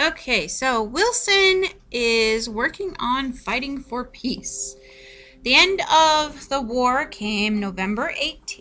Okay, so Wilson is working on fighting for peace. The end of the war came November 11th,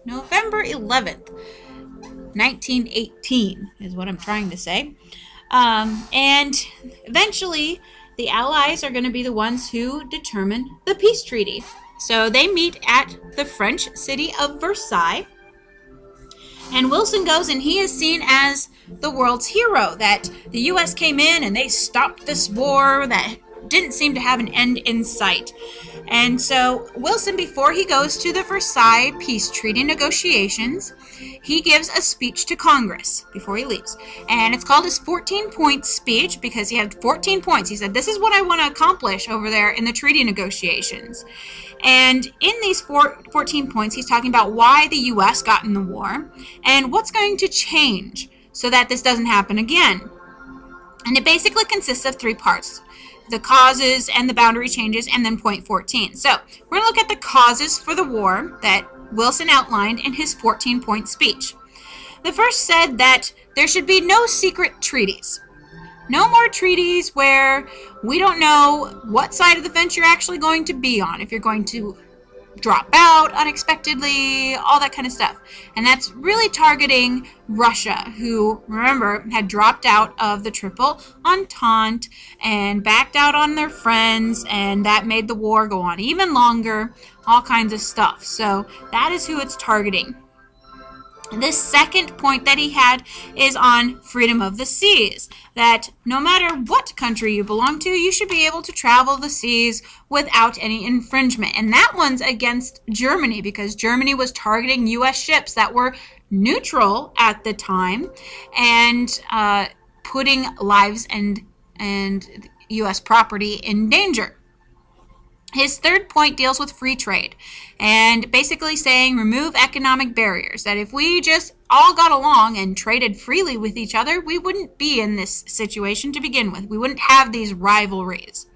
1918 is what I'm trying to say. And eventually, the Allies are going to be the ones who determine the peace treaty. So they meet at the French city of Versailles. And Wilson goes and he is seen as the world's hero, that the U.S. came in and they stopped this war that didn't seem to have an end in sight. And so Wilson, before he goes to the Versailles peace treaty negotiations, he gives a speech to Congress before he leaves. And it's called his 14-point speech because he had 14 points. He said, this is what I want to accomplish over there in the treaty negotiations. And in these 14 points, he's talking about why the U.S. got in the war and what's going to change so that this doesn't happen again. And it basically consists of 3 parts: the causes and the boundary changes, and then point 14. So we're going to look at the causes for the war that Wilson outlined in his 14-point speech. The first said that there should be no secret treaties. No more treaties where we don't know what side of the fence you're actually going to be on, if you're going to drop out unexpectedly, all that kind of stuff. And that's really targeting Russia, who, remember, had dropped out of the Triple Entente and backed out on their friends, and that made the war go on even longer, all kinds of stuff. So that is who it's targeting. This second point that he had is on freedom of the seas, that no matter what country you belong to, you should be able to travel the seas without any infringement. And that one's against Germany because Germany was targeting U.S. ships that were neutral at the time and putting lives and U.S. property in danger. His third point deals with free trade and basically saying remove economic barriers, that if we just all got along and traded freely with each other, we wouldn't be in this situation to begin with. We wouldn't have these rivalries.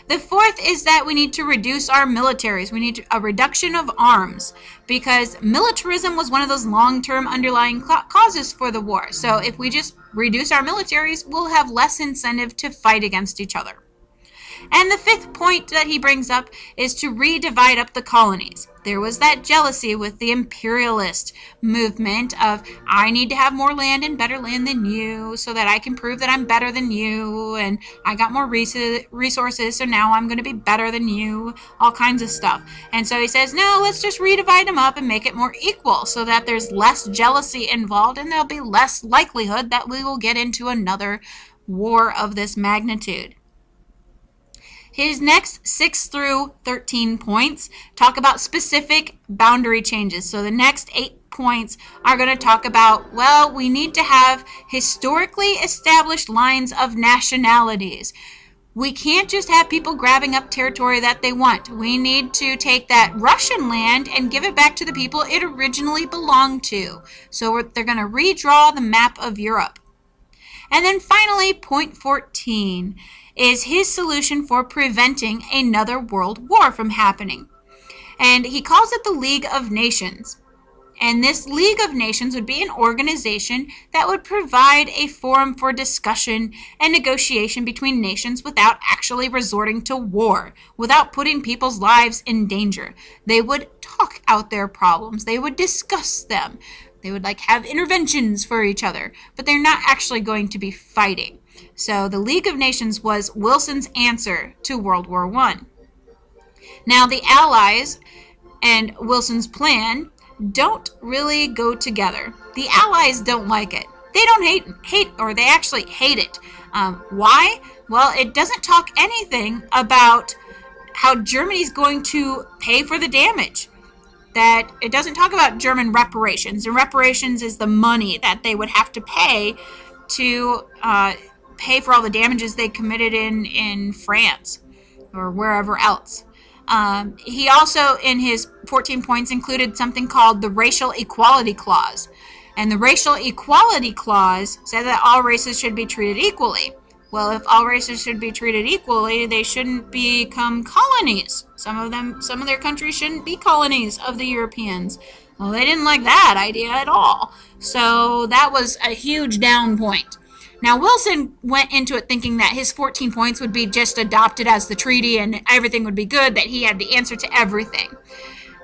The fourth is that we need to reduce our militaries. We need a reduction of arms because militarism was one of those long-term underlying causes for the war. So if we just reduce our militaries, we'll have less incentive to fight against each other. And the fifth point that he brings up is to re-divide up the colonies. There was that jealousy with the imperialist movement of, I need to have more land and better land than you so that I can prove that I'm better than you, and I got more resources, so now I'm going to be better than you, all kinds of stuff. And so he says, no, let's just re-divide them up and make it more equal so that there's less jealousy involved and there'll be less likelihood that we will get into another war of this magnitude. His next 6 through 13 points talk about specific boundary changes. So the next 8 points are going to talk about, well, we need to have historically established lines of nationalities. We can't just have people grabbing up territory that they want. We need to take that Russian land and give it back to the people it originally belonged to. So they're going to redraw the map of Europe. And then finally, point 14 is his solution for preventing another world war from happening. And he calls it the League of Nations. And this League of Nations would be an organization that would provide a forum for discussion and negotiation between nations without actually resorting to war, without putting people's lives in danger. They would talk out their problems. They would discuss them. They would have interventions for each other, but they're not actually going to be fighting. So the League of Nations was Wilson's answer to World War I. Now the Allies and Wilson's plan don't really go together. The Allies don't like it. They don't they actually hate it. Why? Well, it doesn't talk anything about how Germany's going to pay for the damage. That it doesn't talk about German reparations. And reparations is the money that they would have to pay to pay for all the damages they committed in France or wherever else. He also, in his 14 points, included something called the Racial Equality Clause. And the Racial Equality Clause said that all races should be treated equally. Well, if all races should be treated equally, they shouldn't become colonies. Some of their countries shouldn't be colonies of the Europeans. Well, they didn't like that idea at all. So that was a huge down point. Now, Wilson went into it thinking that his 14 points would be just adopted as the treaty and everything would be good, that he had the answer to everything.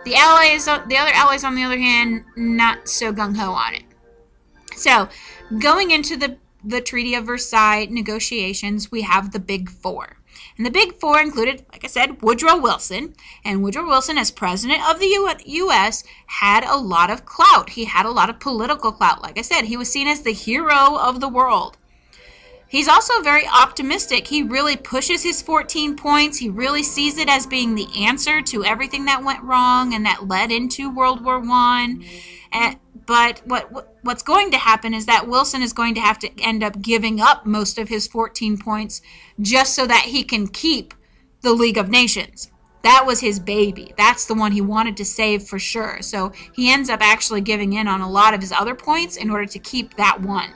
The other allies, on the other hand, not so gung-ho on it. So, going into the Treaty of Versailles negotiations, we have the Big Four. And the Big Four included, like I said, Woodrow Wilson. And Woodrow Wilson, as president of the U.S., had a lot of clout. He had a lot of political clout. Like I said, he was seen as the hero of the world. He's also very optimistic. He really pushes his 14 points. He really sees it as being the answer to everything that went wrong and that led into World War I. But what's going to happen is that Wilson is going to have to end up giving up most of his 14 points just so that he can keep the League of Nations. That was his baby. That's the one he wanted to save for sure. So he ends up actually giving in on a lot of his other points in order to keep that one.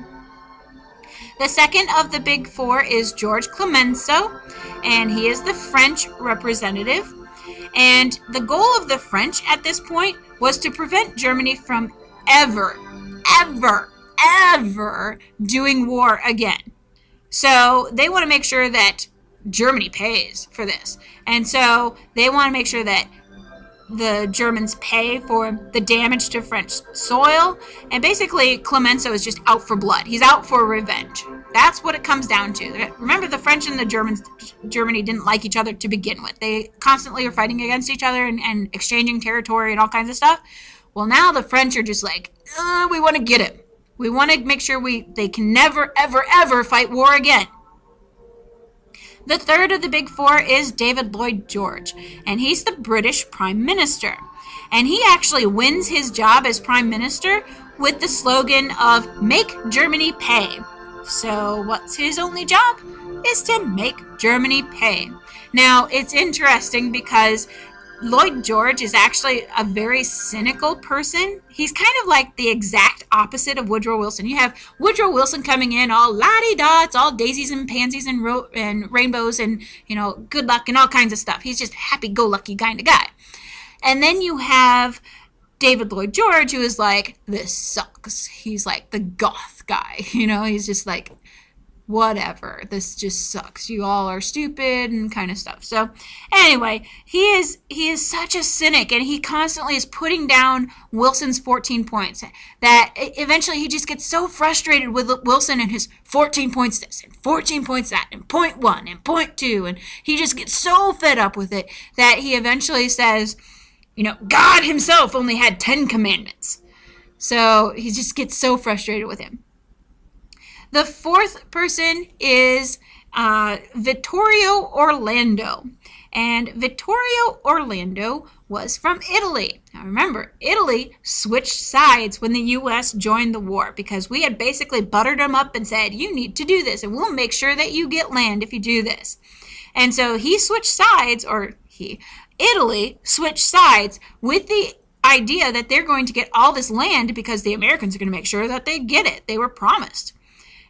The second of the Big Four is George Clemenceau, and he is the French representative. And the goal of the French at this point was to prevent Germany from ever doing war again. So they want to make sure that Germany pays for this. And so they want to make sure that the Germans pay for the damage to French soil. And basically, Clemenceau is just out for blood. He's out for revenge. That's what it comes down to. Remember, the French and the Germany didn't like each other to begin with. They constantly were fighting against each other and exchanging territory and all kinds of stuff. Well, now the French are just like, we want to get it. We want to make sure they can never, ever fight war again. The third of the Big Four is David Lloyd George, and he's the British Prime Minister. And he actually wins his job as Prime Minister with the slogan of "Make Germany Pay." So what's his only job? Is to make Germany pay. Now, it's interesting because Lloyd George is actually a very cynical person. He's kind of like the exact opposite of Woodrow Wilson. You have Woodrow Wilson coming in all la-di-da, it's all daisies and pansies and rainbows and, good luck and all kinds of stuff. He's just a happy-go-lucky kind of guy. And then you have David Lloyd George, who is like, this sucks. He's like the goth guy, he's just like, whatever, this just sucks. You all are stupid and kind of stuff. So anyway, he is such a cynic, and he constantly is putting down Wilson's 14 points that eventually he just gets so frustrated with Wilson and his 14 points this and 14 points that and point 1 and point 2, and he just gets so fed up with it that he eventually says, God himself only had 10 commandments. So he just gets so frustrated with him. The fourth person is Vittorio Orlando. And Vittorio Orlando was from Italy. Now remember, Italy switched sides when the U.S. joined the war because we had basically buttered them up and said, you need to do this and we'll make sure that you get land if you do this. And so Italy switched sides with the idea that they're going to get all this land because the Americans are going to make sure that they get it. They were promised.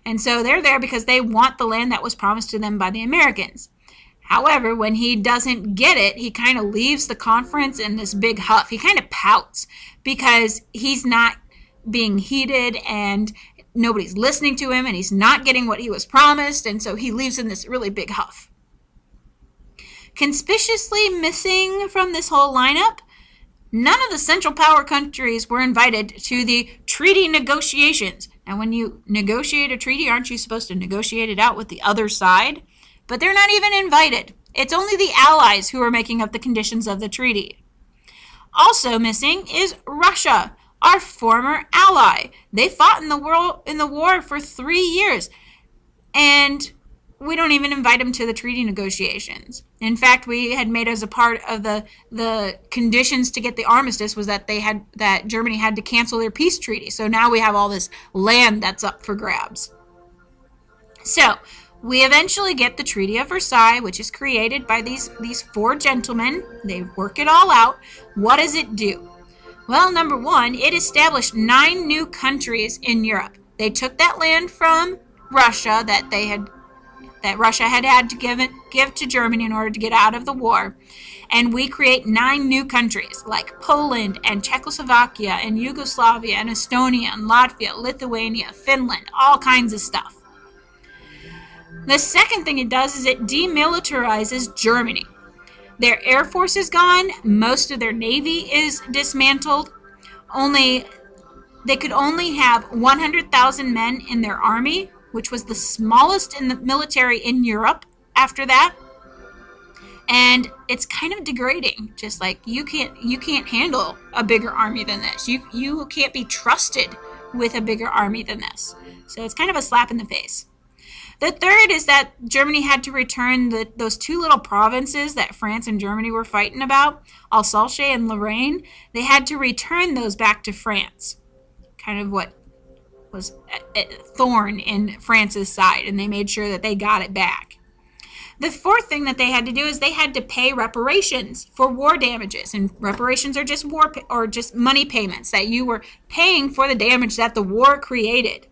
And so they're there because they want the land that was promised to them by the Americans. However, when he doesn't get it, he kind of leaves the conference in this big huff. He kind of pouts because he's not being heeded and nobody's listening to him and he's not getting what he was promised. And so he leaves in this really big huff. Conspicuously missing from this whole lineup, none of the Central Power countries were invited to the treaty negotiations. Now, when you negotiate a treaty, aren't you supposed to negotiate it out with the other side? But they're not even invited. It's only the Allies who are making up the conditions of the treaty. Also missing is Russia, our former ally. They fought in the war for 3 years, and we don't even invite them to the treaty negotiations. In fact, we had made as a part of the conditions to get the armistice was that Germany had to cancel their peace treaty. So now we have all this land that's up for grabs. So we eventually get the Treaty of Versailles, which is created by these four gentlemen. They work it all out. What does it do? Well, number one, it established 9 new countries in Europe. They took that land from Russia that Russia had to give to Germany in order to get out of the war. And we create 9 new countries like Poland and Czechoslovakia and Yugoslavia and Estonia and Latvia, Lithuania, Finland, all kinds of stuff. The second thing it does is it demilitarizes Germany. Their air force is gone. Most of their navy is dismantled. They could only have 100,000 men in their army, which was the smallest in the military in Europe after that. And it's kind of degrading. Just like you can't handle a bigger army than this. You can't be trusted with a bigger army than this. So it's kind of a slap in the face. The third is that Germany had to return those two little provinces that France and Germany were fighting about, Alsace and Lorraine. They had to return those back to France. Kind of what was a thorn in France's side, and they made sure that they got it back. The fourth thing that they had to do is they had to pay reparations for war damages, and reparations are just just money payments that you were paying for the damage that the war created.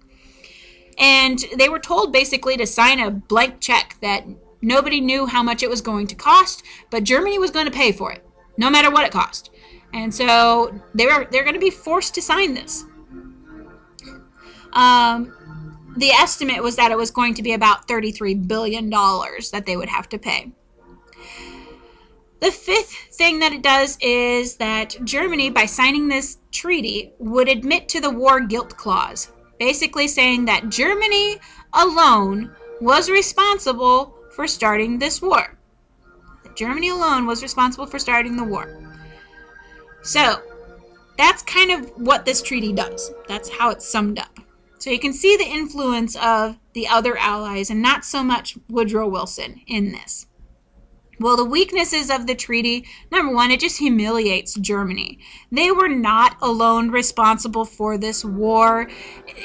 And they were told basically to sign a blank check that nobody knew how much it was going to cost, but Germany was going to pay for it, no matter what it cost. And so they're going to be forced to sign this. The estimate was that it was going to be about $33 billion that they would have to pay. The fifth thing that it does is that Germany, by signing this treaty, would admit to the war guilt clause, basically saying that Germany alone was responsible for starting this war. Germany alone was responsible for starting the war. So that's kind of what this treaty does. That's how it's summed up. So you can see the influence of the other allies and not so much Woodrow Wilson in this. Well, the weaknesses of the treaty, number one, it just humiliates Germany. They were not alone responsible for this war.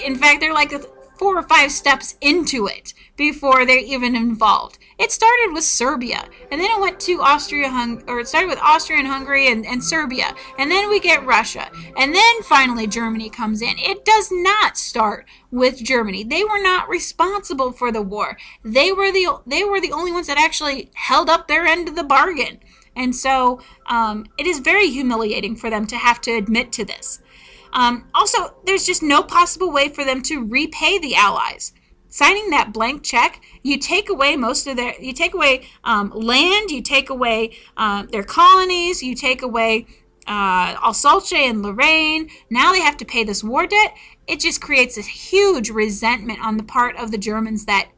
In fact, they're like 4 or 5 steps into it before they're even involved. It started with Serbia, and then it went to it started with Austria and Hungary and Serbia, and then we get Russia, and then finally Germany comes in. It does not start with Germany. They were not responsible for the war. They were the only ones that actually held up their end of the bargain, and so it is very humiliating for them to have to admit to this. Also, there's just no possible way for them to repay the Allies. Signing that blank check, you take away land, you take away their colonies, you take away Alsace and Lorraine. Now they have to pay this war debt. It just creates this huge resentment on the part of the Germans that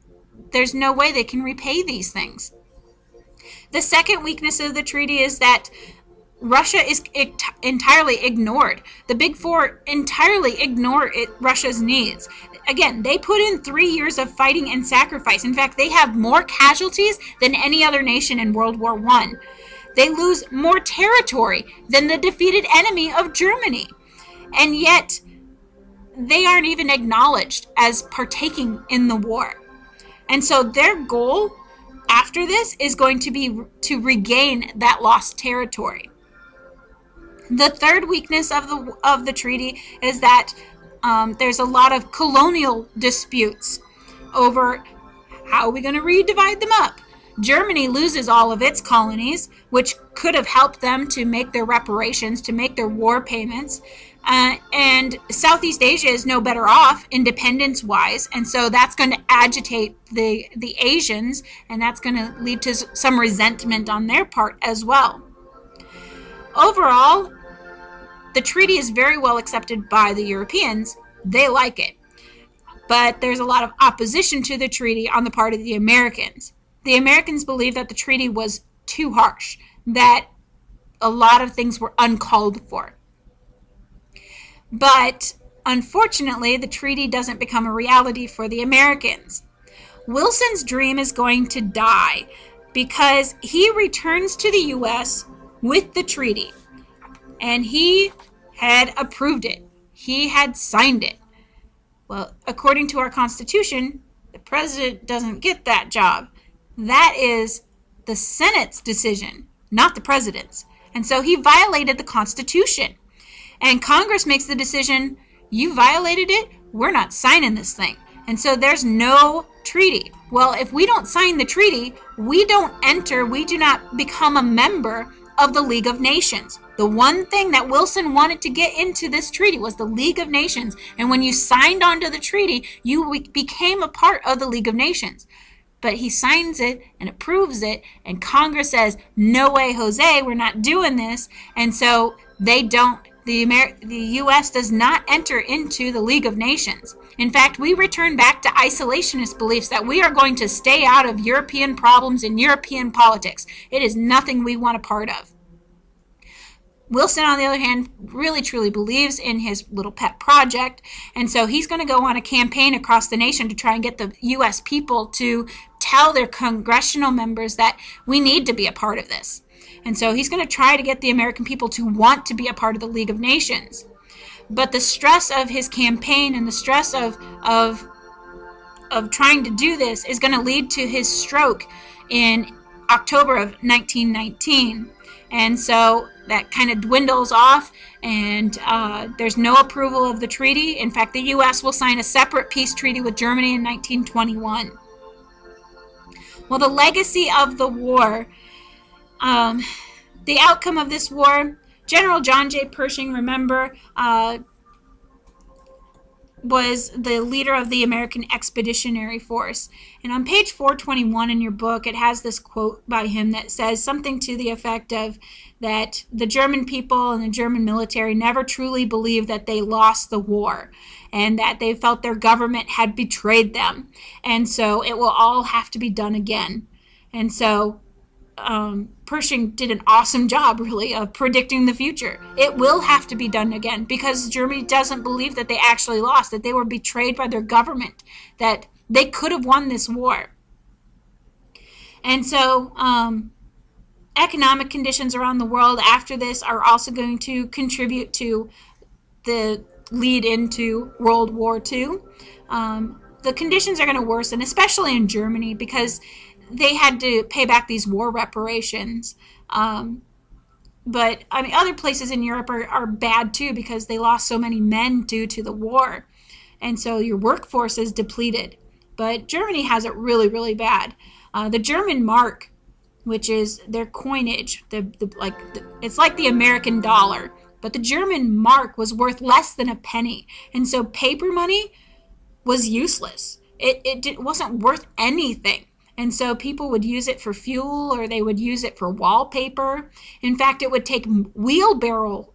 there's no way they can repay these things. The second weakness of the treaty is that Russia is entirely ignored. The Big Four entirely ignore Russia's needs. Again, they put in 3 years of fighting and sacrifice. In fact, they have more casualties than any other nation in World War I. They lose more territory than the defeated enemy of Germany. And yet, they aren't even acknowledged as partaking in the war. And so their goal after this is going to be to regain that lost territory. The third weakness of the treaty is that there's a lot of colonial disputes over how are we going to redivide them up. Germany loses all of its colonies, which could have helped them to make their reparations, to make their war payments. And Southeast Asia is no better off independence-wise, and so that's going to agitate the Asians, and that's going to lead to some resentment on their part as well. Overall, the treaty is very well accepted by the Europeans. They like it. But there's a lot of opposition to the treaty on the part of the Americans. The Americans believe that the treaty was too harsh, that a lot of things were uncalled for. But unfortunately, the treaty doesn't become a reality for the Americans. Wilson's dream is going to die because he returns to the U.S. with the treaty, and he had approved it. He had signed it. Well, according to our Constitution, the president doesn't get that job. That is the Senate's decision, not the president's. And so he violated the Constitution. And Congress makes the decision, you violated it, we're not signing this thing. And so there's no treaty. Well, if we don't sign the treaty, we do not become a member of the League of Nations. The one thing that Wilson wanted to get into this treaty was the League of Nations. And when you signed onto the treaty, you became a part of the League of Nations. but he signs it and approves it, and Congress says, no way, Jose, we're not doing this. And so they don't, the U.S. does not enter into the League of Nations. In fact, we return back to isolationist beliefs that we are going to stay out of European problems and European politics. It is nothing we want a part of. Wilson, on the other hand, really truly believes in his little pet project, and so he's going to go on a campaign across the nation to try and get the U.S. people to tell their congressional members that we need to be a part of this. And so he's going to try to get the American people to want to be a part of the League of Nations. But the stress of his campaign and the stress of trying to do this is going to lead to his stroke in October of 1919. And so that kind of dwindles off, and there's no approval of the treaty. In fact, the U.S. will sign a separate peace treaty with Germany in 1921. Well, the legacy of the war, the outcome of this war, General John J. Pershing, remember, was the leader of the American Expeditionary Force. And on page 421 in your book, it has this quote by him that says something to the effect of that the German people and the German military never truly believed that they lost the war, and that they felt their government had betrayed them. And so it will all have to be done again. And so Pershing did an awesome job, really, of predicting the future. It will have to be done again because Germany doesn't believe that they actually lost, that they were betrayed by their government, that they could have won this war. And so economic conditions around the world after this are also going to contribute to the lead into World War II. The conditions are going to worsen, especially in Germany, because they had to pay back these war reparations. But I mean, other places in Europe are bad too because they lost so many men due to the war. And so your workforce is depleted. But Germany has it really, really bad. The German mark, which is their coinage, it's like the American dollar, but the German mark was worth less than a penny. And so paper money was useless. It wasn't worth anything. And so people would use it for fuel, or they would use it for wallpaper. In fact, it would take wheelbarrow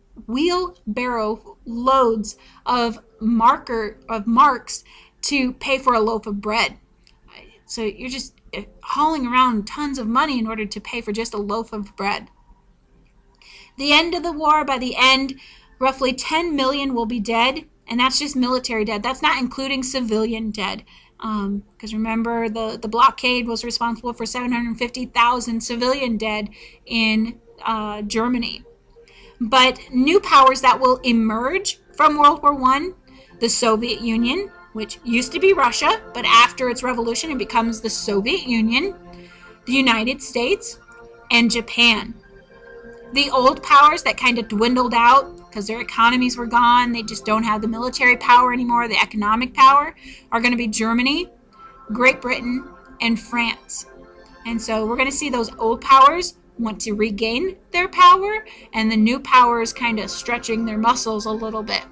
loads of marks to pay for a loaf of bread. So you're just hauling around tons of money in order to pay for just a loaf of bread. The end of the war, by the end, roughly 10 million will be dead, and that's just military dead. That's not including civilian dead. Because remember, the blockade was responsible for 750,000 civilian dead in Germany. But new powers that will emerge from World War I, the Soviet Union, which used to be Russia, but after its revolution it becomes the Soviet Union, the United States, and Japan. The old powers that kind of dwindled out because their economies were gone, they just don't have the military power anymore, the economic power, are going to be Germany, Great Britain, and France. And so we're going to see those old powers want to regain their power, and the new powers kind of stretching their muscles a little bit.